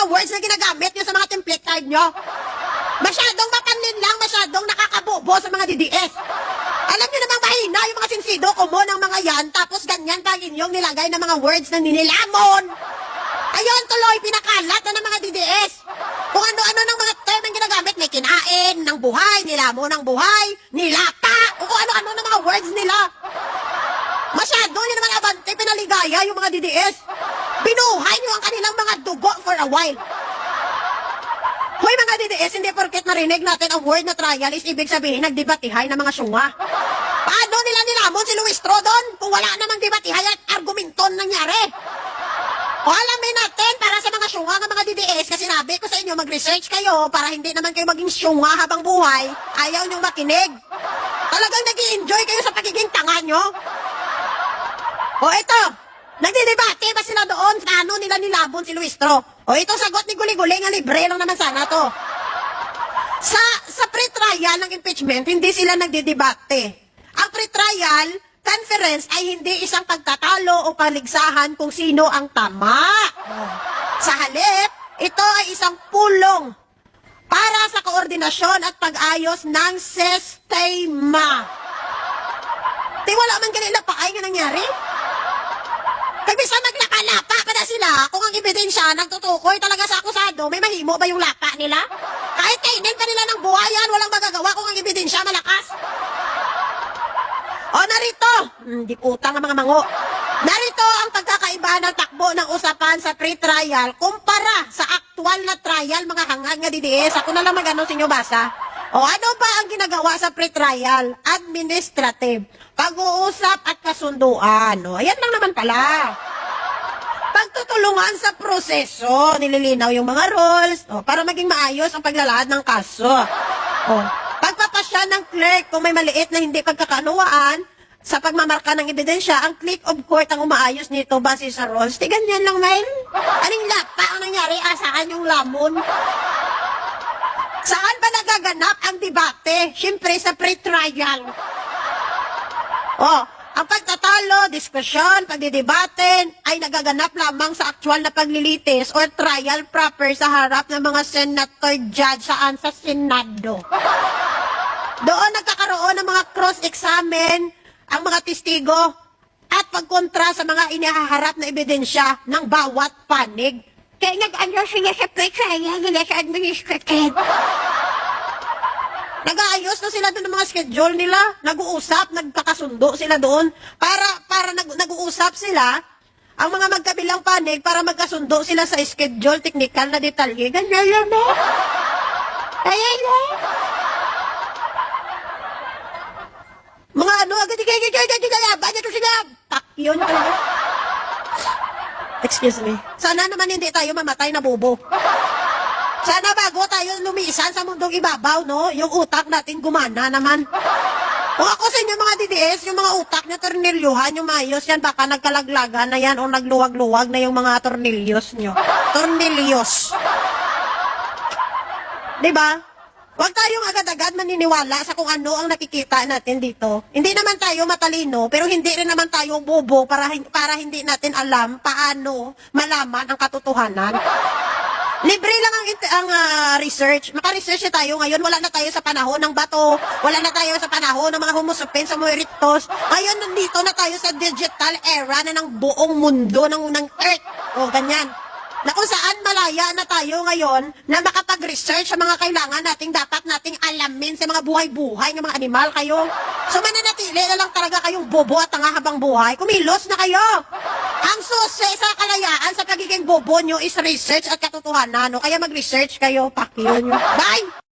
words na ginagamit nyo sa mga template card nyo. Masyadong mapanlin lang, masyadong nakakabobo sa mga DDS. Alam nyo namang mahina yung mga sinsido kumo ng mga yan, tapos ganyan pa inyong nilagay ng mga words na ninilamon. Ayun, tuloy, pinakalat na ng mga DDS. Kung ano-ano ng mga term ang ginagamit, may kinain ng buhay, nilamon ng buhay, nilata, o kung ano-ano ng mga words nila. Masyado nyo naman abante, pinaligaya yung mga DDS. Binuhay nyo ang kanilang mga dugo for a while. Hoy mga DDS, hindi porket narinig natin ang word na trial is ibig sabihin nagdebatihay ng mga syunga. Paano nila nilamon si Luis Trodon kung wala namang debatihay at argumenton nangyari? O alamin natin para sa mga syunga ng mga DDS, kasi sinabi ko sa inyo mag-research kayo para hindi naman kayo maging syunga habang buhay, ayaw nyo makinig. Talagang nag-i-enjoy kayo sa pagiging tanga nyo. O ito, nagdidebate ba sila doon sa ano nila nilabon si Luis Tro? O ito sagot ni Guli-Guli nga libre lang naman sana to. Sa pre-trial ng impeachment, hindi sila nagdidebate. Ang pre-trial conference ay hindi isang pagtatalo o paligsahan kung sino ang tama. Sa halip, ito ay isang pulong para sa koordinasyon at pag-ayos ng sistema. Di wala man kanila paay nga nangyari? Kabisa naglapa-lapa pa na sila kung ang ebidensya nagtutukoy talaga sa akusado, may mahimo ba yung lapa nila? Kahit kainin pa nila ng buhayan, walang magagawa kung ang ebidensya malakas. O narito, di putang ang mga mango. Narito ang pagkakaiba ng takbo ng usapan sa pre-trial kumpara sa aktual na trial, mga hangad nga DDS. Ako na lang mag-ano sa inyo basa. O ano ba ang ginagawa sa pre-trial? Administrative. Pag-uusap at kasunduan. O, ayan lang naman pala. Pagtutulungan sa proseso, nililinaw yung mga rules para maging maayos ang paglalahad ng kaso. Pagpapasya ng clerk kung may maliit na hindi pagkakaunawaan sa pagmamarka ng ebidensya, ang clerk of court ang umaayos nito base sa rules. Di ganyan lang, men. Aning lapa ang nangyari? Saan yung lamon? Saan ba nagaganap ang debate? Siyempre sa pre-trial. Ang pagtatalo, diskusyon, pagdidebate ay nagaganap lamang sa aktual na paglilitis or trial proper sa harap ng mga senator judge saan sa Senado. Doon nagkakaroon ng mga cross-examine ang mga testigo at pagkontra sa mga inihaharap na ebidensya ng bawat panig. Kaya nag-ano siya sa pre-trial, nila sa administrative. Nag-aayos na sila doon ng mga schedule nila, nag-uusap, nagkakasundo sila doon, para nag-uusap sila, ang mga magkabilang panig, para magkasundo sila sa schedule, technical na detalye. Ganyan yan eh. Ayan eh. Mga ano, agad ito sila. Pakyo na talaga. Excuse me. Sana naman hindi tayo mamatay na bobo. Sana bago tayo lumisan sa mundong ibabaw, no? Yung utak natin gumana naman. O ako sa inyo mga DDS, yung mga utak na tornilyuhan, yung mayos yan, baka nagkalaglagan na yan o nagluwag-luwag na yung mga tornilyos nyo. Tornilyos. Diba? Huwag tayong agad-agad maniniwala sa kung ano ang nakikita natin dito. Hindi naman tayo matalino, pero hindi rin naman tayo bobo para hindi natin alam paano malaman ang katotohanan. Libre lang ang research. Maka-research na tayo ngayon. Wala na tayo sa panahon ng bato. Wala na tayo sa panahon ng mga humusupin sa mueritos. Ngayon, nandito na tayo sa digital era na ng buong mundo ng Earth. O, ganyan. Na kung saan malaya na tayo ngayon na makapag-research sa mga kailangan dapat nating alamin sa mga buhay-buhay ng mga animal kayo. So mananatili na lang talaga kayong bobo at tanga habang buhay. Kumilos na kayo. Ang susi sa kalayaan sa pagiging bobo nyo is research at katotohanan. Kaya mag-research kayo. Pakyo nyo. Bye!